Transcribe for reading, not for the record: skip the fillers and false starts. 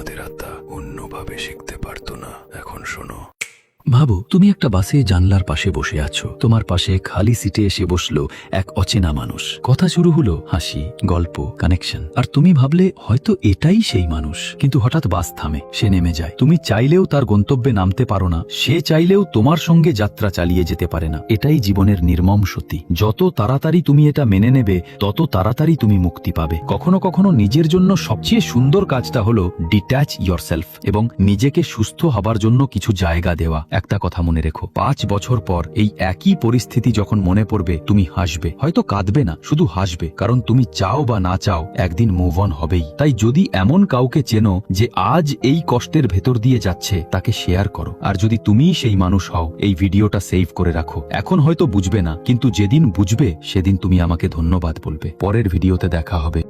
আমাদের আত্মা অন্যভাবে শিখতে পারতো না। এখন শোনো। ভাবো, তুমি একটা বাসে জানলার পাশে বসে আছো। তোমার পাশে খালি সিটে এসে বসলো এক অচেনা মানুষ। কথা শুরু হলো হাসি, গল্প, কানেকশন। আর তুমি ভাবলে হয়তো এটাই সেই মানুষ। কিন্তু হঠাৎ বাস থামে, সে নেমে যায়। তুমি চাইলেও তার গন্তব্যে নামতে পারো না, সে চাইলেও তোমার সঙ্গে যাত্রা চালিয়ে যেতে পারে না। এটাই জীবনের নির্মম সত্যি। যত তাড়াতাড়ি তুমি এটা মেনে নেবে, তত তাড়াতাড়ি তুমি মুক্তি পাবে। কখনো কখনো নিজের জন্য সবচেয়ে সুন্দর কাজটা হলো ডিট্যাচ ইয়োরসেলফ এবং নিজেকে সুস্থ হবার জন্য কিছু জায়গা দেওয়া। একটা কথা মনে রেখো, 5 বছর পর এই একই পরিস্থিতি যখন মনে পড়বে, তুমি হাসবে। হয়তো কাঁদবে না, শুধু হাসবে। কারণ তুমি চাও বা না চাও, একদিন মুভ অন হবেই। তাই যদি এমন কাউকে চেনো যে আজ এই কষ্টের ভেতর দিয়ে যাচ্ছে, তাকে শেয়ার করো। আর যদি তুমিই সেই মানুষ হও, এই ভিডিওটা সেভ করে রাখো। এখন হয়তো বুঝবে না, কিন্তু যেদিন বুঝবে সেদিন তুমি আমাকে ধন্যবাদ বলবে। পরের ভিডিওতে দেখা হবে।